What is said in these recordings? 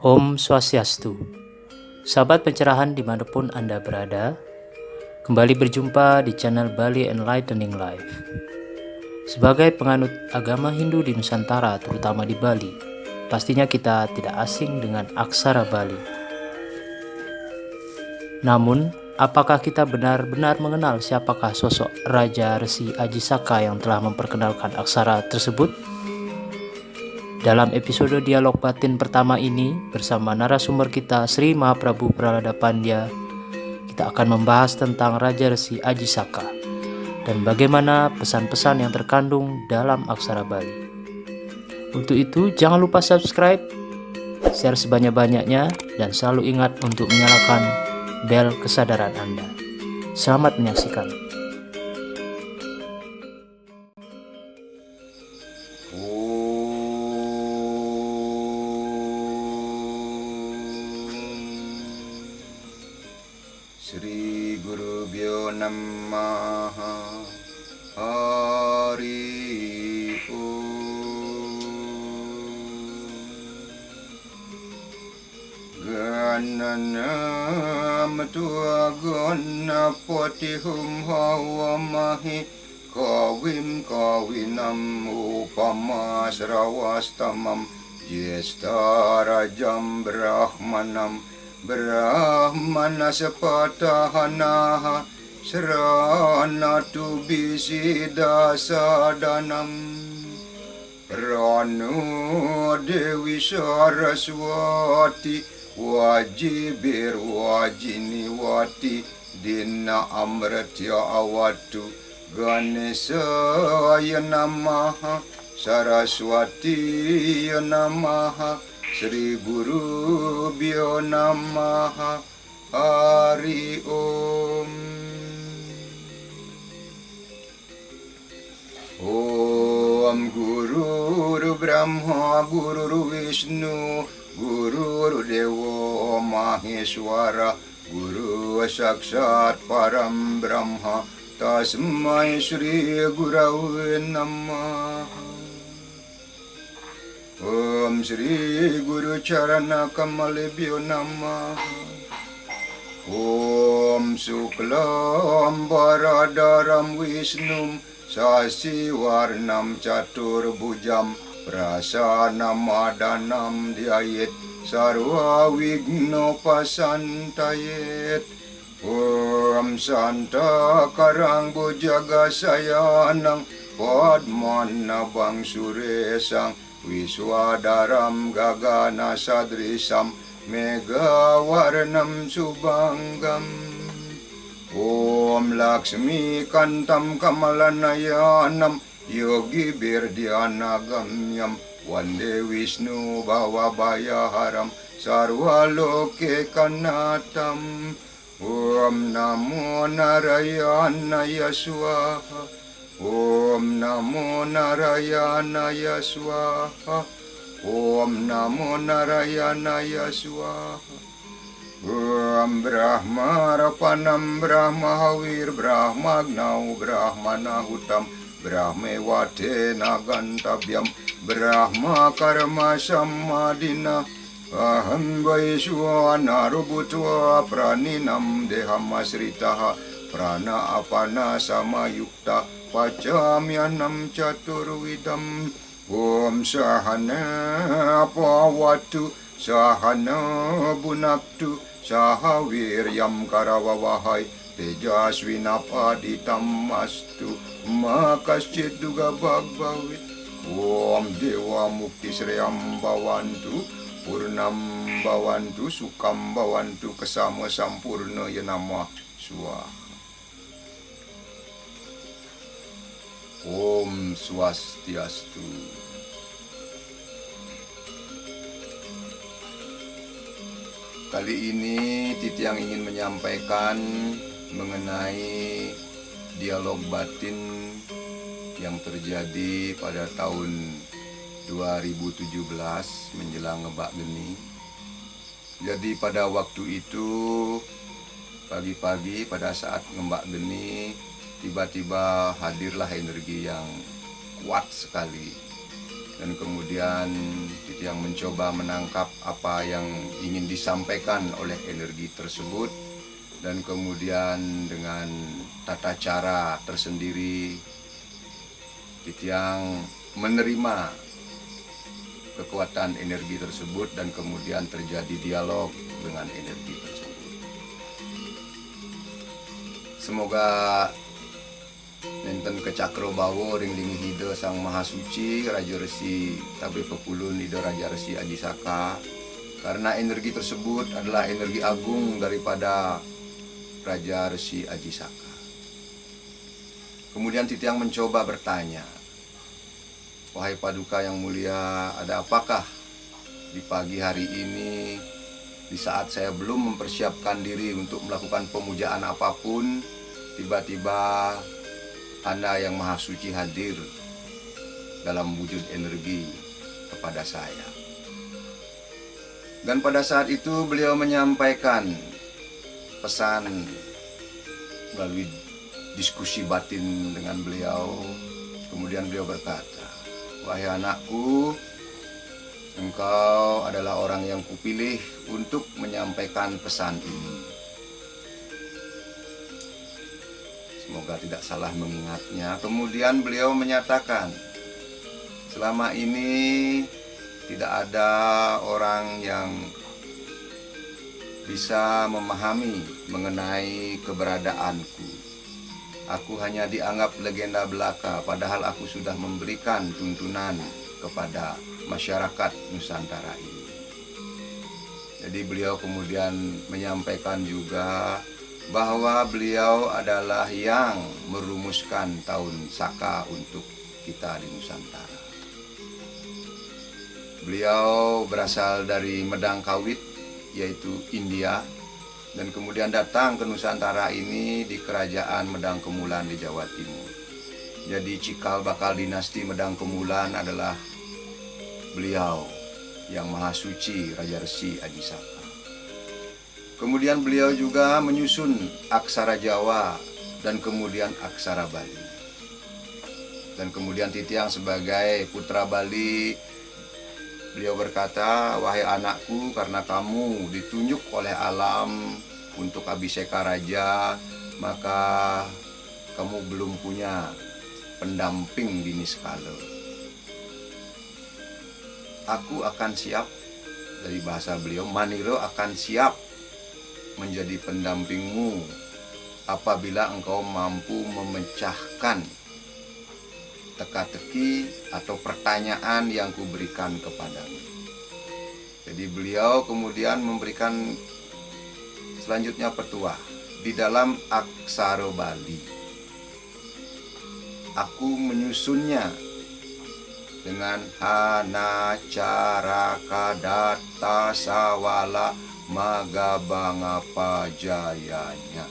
Om Swastiastu. Sahabat pencerahan dimanapun Anda berada, kembali berjumpa di channel Bali Enlightening Life. Sebagai penganut agama Hindu di Nusantara, terutama di Bali, pastinya kita tidak asing dengan aksara Bali. Namun, apakah kita benar-benar mengenal siapakah sosok Raja Resi Aji Saka yang telah memperkenalkan aksara tersebut? Dalam episode dialog batin pertama ini, bersama narasumber kita Sri Mahaprabhu Pralada Pandya, kita akan membahas tentang Raja Resi Aji Saka dan bagaimana pesan-pesan yang terkandung dalam aksara Bali. Untuk itu, jangan lupa subscribe, share sebanyak-banyaknya, dan selalu ingat untuk menyalakan bel kesadaran Anda. Selamat menyaksikan. Sri Guru Byo Namaha Hari Gananam Tua Gona Potihum Hawa Mahi Kawim Kawinam Upama Srawastamam Jestarajam Brahmanam Brahmana sepatahanaha Saranatu bisida sadanam Ranu Dewi Saraswati Wajibir wajini wati Dina amratya awatu Ganesha namaha Saraswati namaha Sri Guru Byo Namaha Hari Om. Om Guru Brahma Guru Vishnu Guru Dewa Maheswara Guru Saksat Param Brahma Tasmai Sri Gurave Namaha. Om Sri Guru Charana Kamalebhyo Namaha. Om Suklam Baradaram Vishnum Sasi Warnam Catur Bujam Prasanam Madanam Dhyayet Sarva Vigno Pasantayet. Om Santa Karang Bujaga Sayanang Padmana Bang Suresang Wiswadaram Gagana Sadrisam Mega Warnam Subanggam. Om Lakshmi Kantam Kamalanayanam Yogi Birdyana Gamyam Wande Vishnu Bhavabayaharam Sarva Loke Kanatam. Om Namo Narayanaya Swaha. Om Namo Narayanaya Swaha. Om Namo Narayanaya Swaha. Om Brahma Rapanam Brahma Hawir Brahma Gnau Brahma Nahutam Brahme Vate Nagantabyam Brahma Karma Sammadina Aham Vaishwana Rubutva Praninam Dehamasritaha Prana Apana Samayukta Pacamyanam Caturvidam. Om Sahana Pawatu Sahana Bunaktu Sahaviryam Karavavahai Tejasvinapaditam Astu Makaschid Duga Bhagavit. Om Dewa Mukti Sreyam Bhavantu Purnam Bhavantu Sukam Bhavantu Kesama Sampurna Yanama Swaha. Om Swastiastu. Kali ini Titi yang ingin menyampaikan mengenai dialog batin yang terjadi pada tahun 2017 menjelang Ngebak Geni. Jadi pada waktu itu pagi-pagi pada saat Ngebak Geni, tiba-tiba hadirlah energi yang kuat sekali dan kemudian Titiang mencoba menangkap apa yang ingin disampaikan oleh energi tersebut, dan kemudian dengan tata cara tersendiri Titiang menerima kekuatan energi tersebut dan kemudian terjadi dialog dengan energi tersebut. Semoga nenten kecakro bawo ring lingi hida Sang Maha Suci Raja Resi Tabe Pepulun Ida Raja Resi Aji Saka, karena energi tersebut adalah energi agung daripada Raja Resi Aji Saka. Kemudian Titiang mencoba bertanya, wahai Paduka yang mulia, ada apakah di pagi hari ini, di saat saya belum mempersiapkan diri untuk melakukan pemujaan apapun, tiba-tiba Anda yang Maha Suci hadir dalam wujud energi kepada saya. Dan pada saat itu beliau menyampaikan pesan melalui diskusi batin dengan beliau. Kemudian beliau berkata, wahai anakku, engkau adalah orang yang kupilih untuk menyampaikan pesan ini. Semoga tidak salah mengingatnya. Kemudian beliau menyatakan, selama ini tidak ada orang yang bisa memahami mengenai keberadaanku. Aku hanya dianggap legenda belaka, padahal aku sudah memberikan tuntunan kepada masyarakat Nusantara ini. Jadi beliau kemudian menyampaikan juga bahwa beliau adalah yang merumuskan tahun Saka untuk kita di Nusantara. Beliau berasal dari Medangkawit, yaitu India, dan kemudian datang ke Nusantara ini di kerajaan Medangkemulan di Jawa Timur. Jadi cikal bakal dinasti Medangkemulan adalah beliau yang Maha Suci Raja Resi Aji Saka. Kemudian beliau juga menyusun aksara Jawa dan kemudian aksara Bali. Dan kemudian Titiang sebagai putra Bali, beliau berkata, wahai anakku, karena kamu ditunjuk oleh alam untuk Abhiseka Raja, maka kamu belum punya pendamping di Niskala. Aku akan siap, dari bahasa beliau, Maniro akan siap menjadi pendampingmu apabila engkau mampu memecahkan teka-teki atau pertanyaan yang kuberikan kepadamu. Jadi beliau kemudian memberikan selanjutnya petuah di dalam aksara Bali. Aku menyusunnya dengan hana cara kadata sawala magabanga jayanya.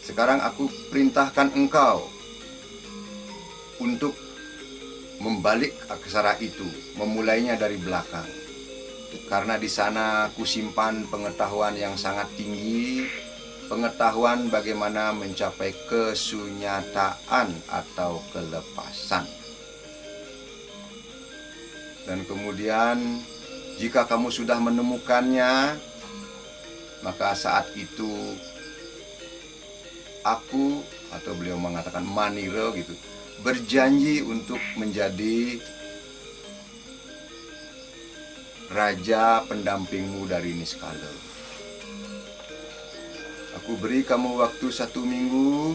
Sekarang aku perintahkan engkau untuk membalik aksara itu, memulainya dari belakang. Karena di sana kusimpan pengetahuan yang sangat tinggi, pengetahuan bagaimana mencapai kesunyataan atau kelepasan. Dan kemudian jika kamu sudah menemukannya, maka saat itu aku, atau beliau mengatakan Maniro gitu, berjanji untuk menjadi raja pendampingmu dari Niskala. Aku beri kamu waktu 1 minggu,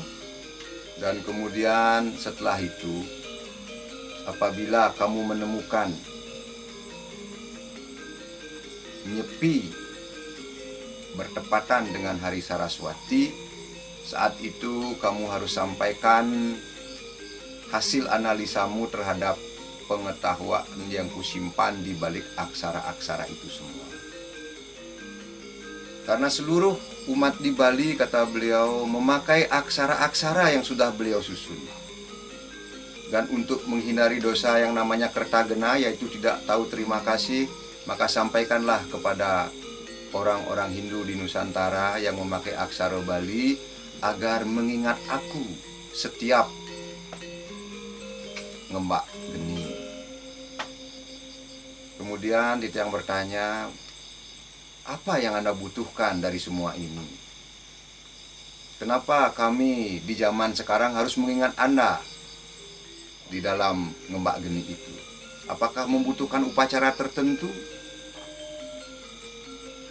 dan kemudian setelah itu, apabila kamu menemukan Nyepi bertepatan dengan hari Saraswati, saat itu kamu harus sampaikan hasil analisamu terhadap pengetahuan yang kusimpan di balik aksara-aksara itu semua. Karena seluruh umat di Bali, kata beliau, memakai aksara-aksara yang sudah beliau susun. Dan untuk menghindari dosa yang namanya kertagena, yaitu tidak tahu terima kasih, maka sampaikanlah kepada orang-orang Hindu di Nusantara yang memakai aksara Bali agar mengingat aku setiap ngembak geni. Kemudian Titiang bertanya, apa yang Anda butuhkan dari semua ini? Kenapa kami di zaman sekarang harus mengingat Anda di dalam ngembak geni itu? Apakah membutuhkan upacara tertentu?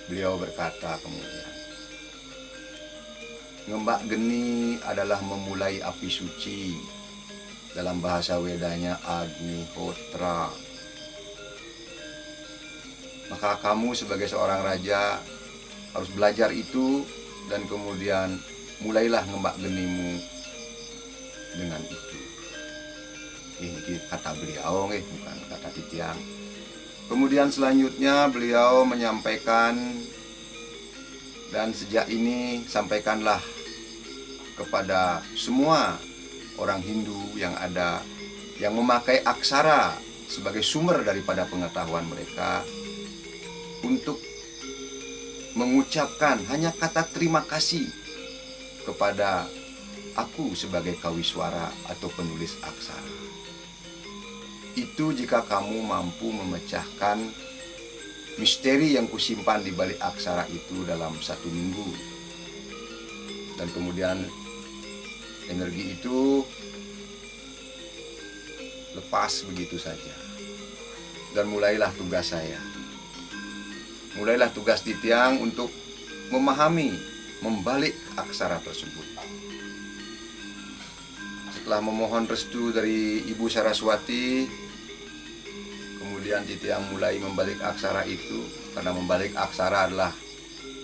Beliau berkata kemudian, ngembak geni adalah memulai api suci. Dalam bahasa Wedanya Agnihotra. Maka kamu sebagai seorang raja harus belajar itu, dan kemudian mulailah ngembak genimu dengan itu. Ini kata beliau, bukan kata Titiang. Kemudian selanjutnya beliau menyampaikan, dan sejak ini sampaikanlah kepada semua orang Hindu yang ada, yang memakai aksara sebagai sumber daripada pengetahuan mereka, untuk mengucapkan hanya kata terima kasih kepada aku sebagai kawiswara atau penulis aksara. Itu jika kamu mampu memecahkan misteri yang kusimpan di balik aksara itu dalam 1 minggu. Dan kemudian energi itu lepas begitu saja. Dan mulailah tugas saya. Mulailah tugas Titiang untuk memahami, membalik aksara tersebut. Setelah memohon restu dari Ibu Saraswati, kemudian Titiang mulai membalik aksara itu. Karena membalik aksara adalah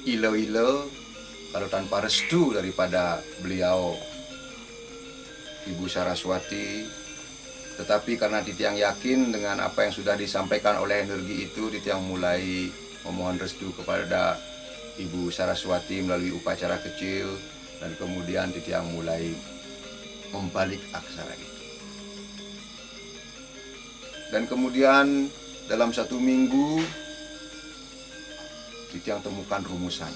ilo-ilo, kalau tanpa restu daripada beliau Ibu Saraswati. Tetapi karena Titiang yakin dengan apa yang sudah disampaikan oleh energi itu, Titiang mulai memohon restu kepada Ibu Saraswati melalui upacara kecil, dan kemudian Titiang mulai membalik aksara itu. Dan kemudian dalam 1 minggu Titiang temukan rumusan.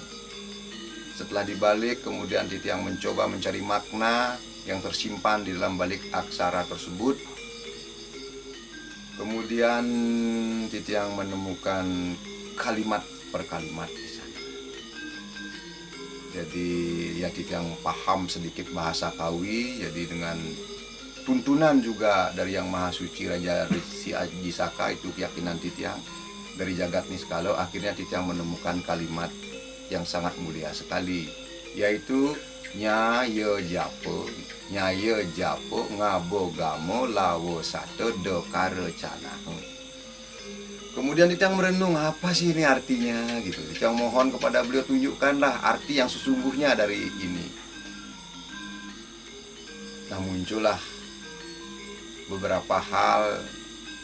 Setelah dibalik, kemudian Titiang mencoba mencari makna yang tersimpan di dalam balik aksara tersebut. Kemudian Titiang menemukan kalimat per kalimat di sana. Jadi ya Titiang paham sedikit bahasa Kawi. Jadi dengan tuntunan juga dari Yang Maha Suci Raja Resi Ajisaka, itu keyakinan Titiang dari Jagat Niskalo, akhirnya Titiang menemukan kalimat yang sangat mulia sekali, yaitu Nyaya Japo Ngabogamo Lawo Sato Dokare Cana. Kemudian Titiang merenung, apa sih ini artinya gitu. Titiang mohon kepada beliau, tunjukkanlah arti yang sesungguhnya dari ini. Nah, muncullah beberapa hal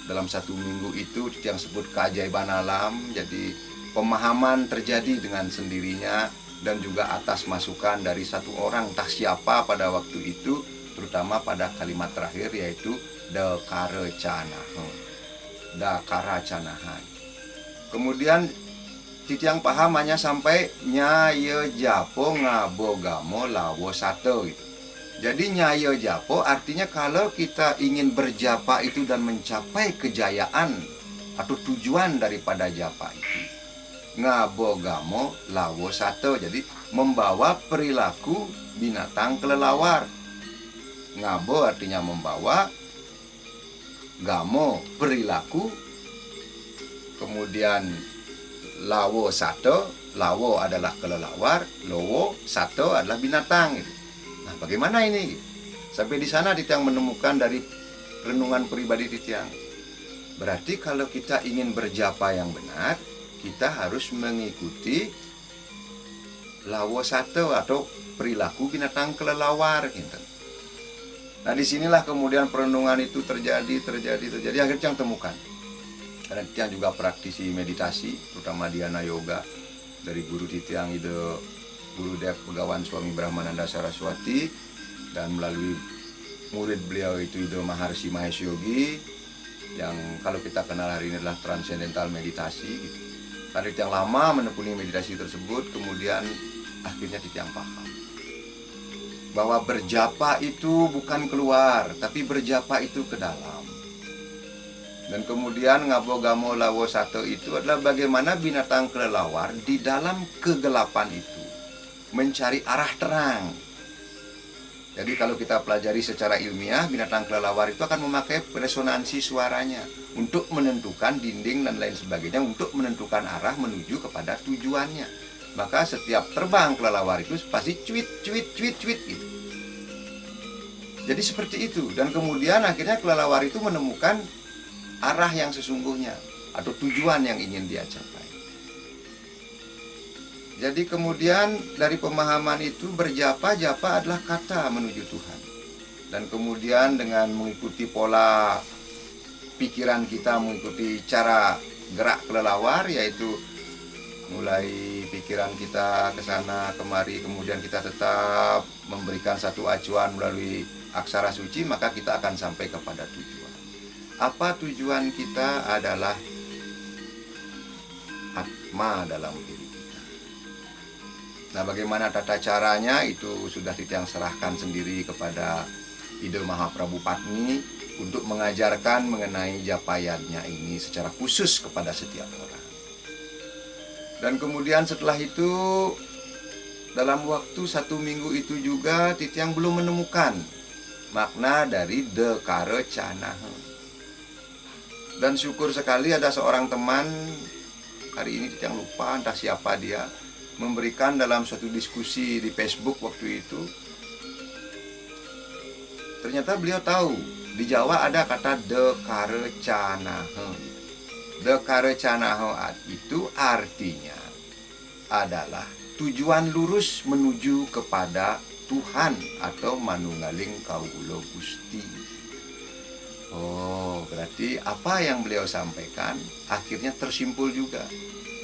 dalam 1 minggu itu, Titiang sebut keajaiban alam. Jadi pemahaman terjadi dengan sendirinya, dan juga atas masukan dari 1 orang, entah siapa pada waktu itu, terutama pada kalimat terakhir, yaitu Dakara Canahan. Kemudian Titiang paham hanya sampai Nyaya Japo Ngabogamo Lawo Sato gitu. Jadi Nyaya Japo artinya kalau kita ingin berjapa itu dan mencapai kejayaan atau tujuan daripada japa itu. Ngabogamo Lawo Sato, jadi membawa perilaku binatang kelelawar. Ngabo artinya membawa, gamo perilaku, kemudian Lawo Sato, Lawo adalah kelelawar, Lowo Sato adalah binatang gitu. Nah, bagaimana ini? Sampai di sana Titiang menemukan dari renungan pribadi Titiang. Berarti kalau kita ingin berjapa yang benar, kita harus mengikuti Lawo Sato atau perilaku binatang kelelawar gitu. Nah, disinilah kemudian perenungan itu terjadi. Akhirnya Titiang temukan. Karena Titiang juga praktisi meditasi, terutama dhyana yoga dari guru Titiang Ide Gurudev Begawan Swami Brahmananda Saraswati, dan melalui murid beliau itu Ide Maharshi Mahesh Yogi, yang kalau kita kenal hari ini adalah transcendental meditasi gitu. Karena Titiang lama menekuni meditasi tersebut, kemudian akhirnya Titiang paham bahwa berjapa itu bukan keluar, tapi berjapa itu ke dalam. Dan kemudian ngabogamo lawo sate itu adalah bagaimana binatang kelelawar di dalam kegelapan itu mencari arah terang. Jadi kalau kita pelajari secara ilmiah, binatang kelelawar itu akan memakai resonansi suaranya untuk menentukan dinding dan lain sebagainya, untuk menentukan arah menuju kepada tujuannya. Maka setiap terbang kelelawar itu pasti cuit, cuit, cuit, cuit gitu. Jadi seperti itu. Dan kemudian akhirnya kelelawar itu menemukan arah yang sesungguhnya atau tujuan yang ingin dia capai. Jadi kemudian dari pemahaman itu berjapa-japa adalah kata menuju Tuhan. Dan kemudian dengan mengikuti pola pikiran kita, mengikuti cara gerak kelelawar, yaitu mulai pikiran kita ke sana kemari, kemudian kita tetap memberikan satu acuan melalui aksara suci, maka kita akan sampai kepada tujuan. Apa tujuan kita adalah atma dalam diri kita. Nah, bagaimana tata caranya itu sudah Titiang serahkan sendiri kepada Ide Mahaprabhu Patni untuk mengajarkan mengenai japayanya ini secara khusus kepada setiap orang. Dan kemudian setelah itu, dalam waktu 1 minggu itu juga Titiang belum menemukan makna dari Dekara Canaha. Dan syukur sekali ada seorang teman, hari ini Titiang lupa entah siapa dia, memberikan dalam suatu diskusi di Facebook waktu itu, ternyata beliau tahu di Jawa ada kata Dekara Canaha. Dekara Canaha itu artinya adalah tujuan lurus menuju kepada Tuhan atau manunggaling kawula Gusti. Oh, berarti apa yang beliau sampaikan akhirnya tersimpul juga.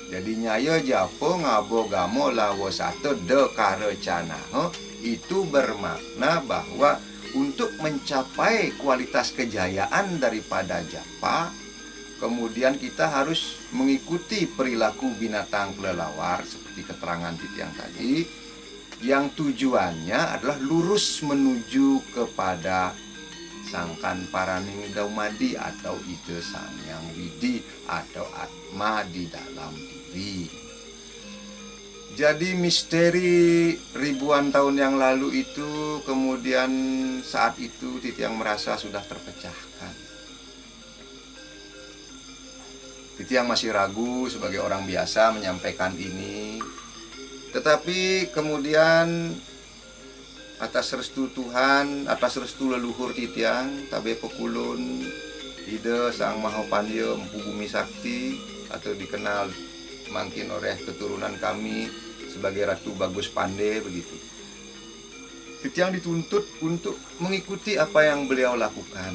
Jadi nyaya japo ngabogamo lawo sate Dekara Canaha itu bermakna bahwa untuk mencapai kualitas kejayaan daripada japa, kemudian kita harus mengikuti perilaku binatang kelelawar seperti keterangan Titiang tadi, yang tujuannya adalah lurus menuju kepada Sangkan Paraning Daumadi atau Ide Samyang Widi atau Atma di dalam diri. Jadi misteri ribuan tahun yang lalu itu kemudian saat itu Titiang merasa sudah terpecahkan. Titiang masih ragu sebagai orang biasa menyampaikan ini. Tetapi kemudian atas restu Tuhan, atas restu leluhur Titiang, Tabe Pekulun, Ide Sang Mahapandya Empu Bumi Sakti, atau dikenal mungkin oleh keturunan kami sebagai Ratu Bagus Pande begitu. Titiang dituntut untuk mengikuti apa yang beliau lakukan.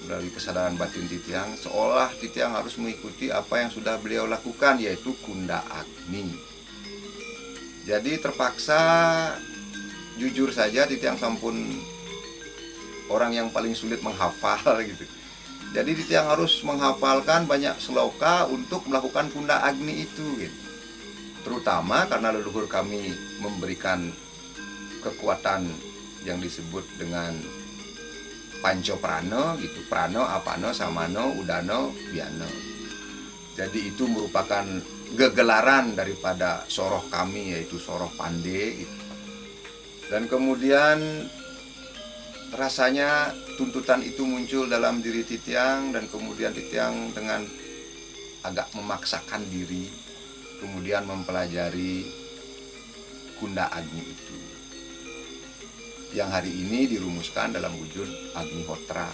Melalui kesadaran batin Titiang, seolah Titiang harus mengikuti apa yang sudah beliau lakukan, yaitu Kunda Agni. Jadi terpaksa, jujur saja Titiang sampun orang yang paling sulit menghafal gitu. Jadi Titiang harus menghafalkan banyak sloka untuk melakukan Kunda Agni itu gitu. Terutama karena leluhur kami memberikan kekuatan yang disebut dengan Panco Prana gitu. Prana, Apana, Samano, Udano, Biano. Jadi itu merupakan gegelaran daripada soroh kami, yaitu soroh Pande gitu. Dan kemudian rasanya tuntutan itu muncul dalam diri Titiang, dan kemudian Titiang dengan agak memaksakan diri kemudian mempelajari Kunda Agni itu, yang hari ini dirumuskan dalam wujud Agnihotra.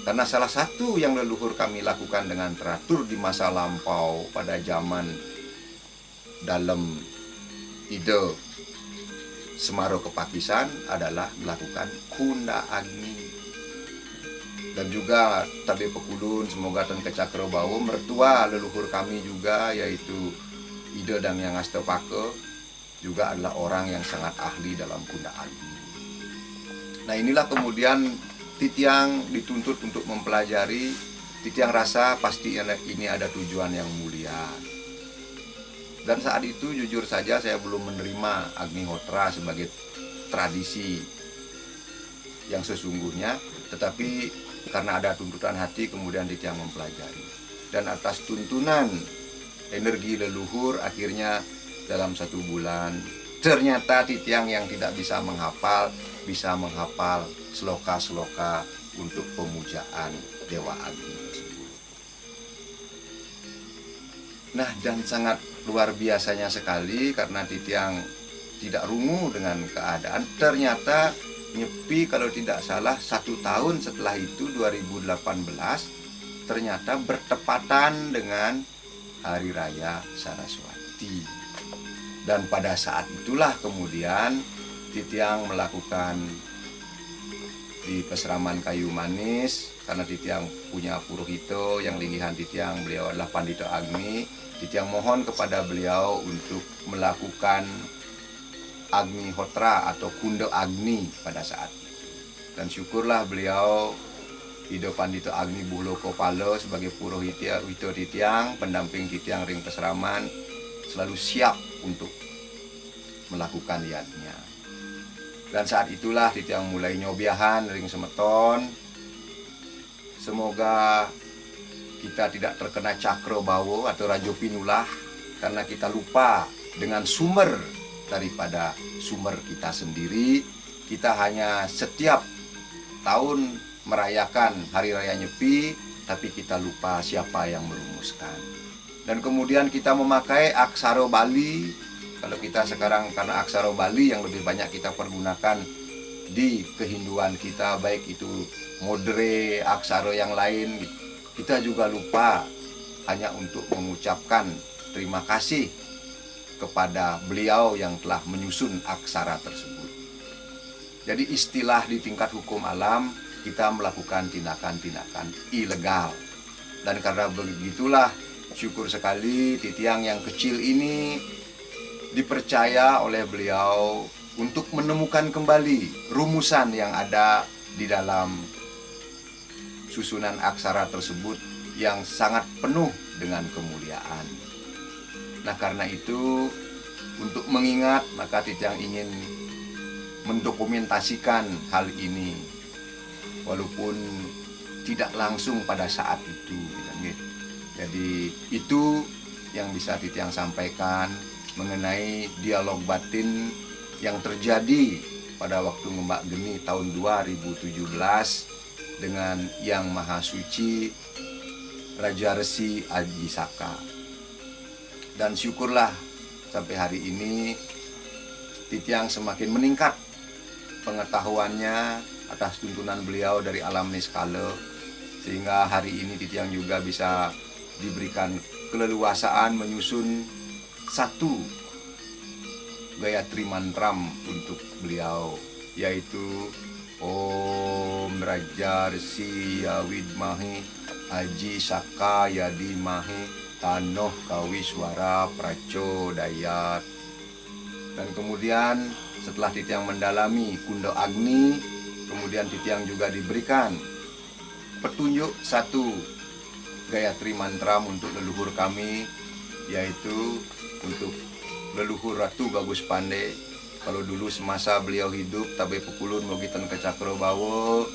Karena salah satu yang leluhur kami lakukan dengan teratur di masa lampau pada zaman dalam Ide Semaro Kepakisan adalah melakukan Kunda Agni. Dan juga Tabe Pekulun, semoga Tan Kecakra Bawa, mertua leluhur kami juga, yaitu Ide Dang Yang Astapaka, juga adalah orang yang sangat ahli dalam Kunda Agni. Nah, inilah kemudian Titiang dituntut untuk mempelajari. Titiang rasa pasti ini ada tujuan yang mulia. Dan saat itu jujur saja saya belum menerima Agnihotra sebagai tradisi yang sesungguhnya. Tetapi karena ada tuntutan hati kemudian Titiang mempelajari. Dan atas tuntunan energi leluhur akhirnya dalam 1 bulan ternyata Titiang yang tidak bisa menghafal sloka-sloka untuk pemujaan Dewa Agni tersebut. Nah, dan sangat luar biasanya sekali karena Titiang tidak rungu dengan keadaan. Ternyata Nyepi kalau tidak salah 1 tahun setelah itu 2018 ternyata bertepatan dengan Hari Raya Saraswati. Dan pada saat itulah kemudian Titiang melakukan di Peseraman Kayu Manis, karena Titiang punya Purohito yang linggihan Titiang, beliau adalah Pandito Agni. Titiang mohon kepada beliau untuk melakukan Agni Hotra atau Kundo Agni pada saat itu. Dan syukurlah beliau Ido Pandito Agni Buhloko Palo sebagai Purohito Titiang, pendamping Titiang ring Peseraman, selalu siap untuk melakukan yadnya. Dan saat itulah Titiang mulai nyobiahan ring Semeton. Semoga kita tidak terkena cakro bawo atau rajo pinulah, karena kita lupa dengan sumber daripada sumber kita sendiri. Kita hanya setiap tahun merayakan Hari Raya Nyepi, tapi kita lupa siapa yang merumuskan. Dan kemudian kita memakai aksara Bali. Kalau kita sekarang karena aksara Bali yang lebih banyak kita pergunakan di kehinduan kita, baik itu modere, aksara yang lain, kita juga lupa hanya untuk mengucapkan terima kasih kepada beliau yang telah menyusun aksara tersebut. Jadi istilah di tingkat hukum alam, kita melakukan tindakan-tindakan ilegal. Dan karena begitulah, syukur sekali Titiang yang kecil ini dipercaya oleh beliau untuk menemukan kembali rumusan yang ada di dalam susunan aksara tersebut yang sangat penuh dengan kemuliaan. Nah, karena itu untuk mengingat, maka Titiang ingin mendokumentasikan hal ini walaupun tidak langsung pada saat itu. Jadi itu yang bisa Titiang sampaikan mengenai dialog batin yang terjadi pada waktu Ngembak Geni tahun 2017 dengan Yang Maha Suci Raja Resi Aji Saka. Dan syukurlah sampai hari ini Titiang semakin meningkat pengetahuannya atas tuntunan beliau dari alam niskala, sehingga hari ini Titiang juga bisa diberikan keleluasaan menyusun 1 Gayatri Mantram untuk beliau, yaitu Om Raja Resi Widmahi Aji Saka Yadimahi Tanoh Kawiswara Prachodayat. Dan kemudian setelah Titiang mendalami Kundo Agni, kemudian Titiang juga diberikan petunjuk 1 Gayatri Mantram untuk leluhur kami, yaitu untuk leluhur Ratu Bagus Pande. Kalau dulu semasa beliau hidup tabe pukulun mogitan ke Cakro Bawo,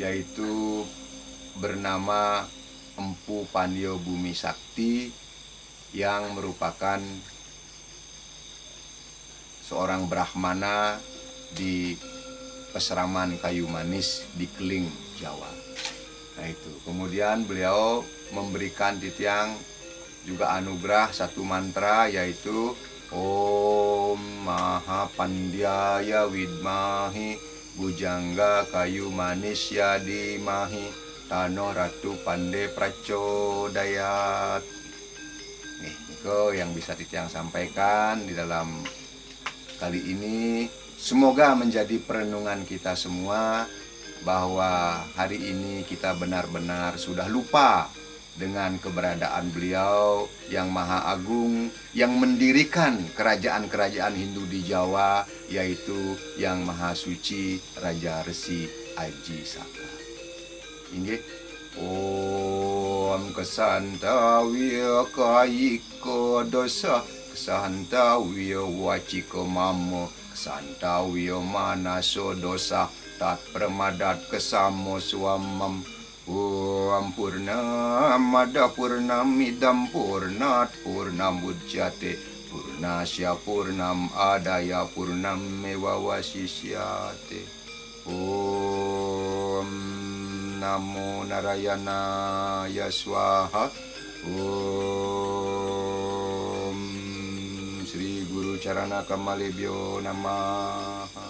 yaitu bernama Empu Pandio Bumi Sakti, yang merupakan seorang Brahmana di Peseraman Kayu Manis di Keling, Jawa. Nah itu, kemudian beliau memberikan Titiang juga anugerah 1 mantra, yaitu Om Maha Pandyaya Widmahi Bujangga Kayu Manis Yadimahi Tanoh Ratu Pande Prachodayat. Nih, itu yang bisa Titiang sampaikan di dalam kali ini. Semoga menjadi perenungan kita semua bahwa hari ini kita benar-benar sudah lupa dengan keberadaan beliau yang maha agung, yang mendirikan kerajaan-kerajaan Hindu di Jawa, yaitu Yang Maha Suci Raja Resi Aji Saka. Inggih. Om Kesantawiya Kayika Dosa Kesantawiya Wacika Mamo Kesantawiya Manaso Dosa tat pramadat kesamo swamam Om Purnamada Purnamidam Purnat Purnamudjate Purnasya Purnam Adaya Purnam Mewawasisyate Om Namo Narayana Yaswaha Om Sri Guru Charana Kamalebhyo Namaha.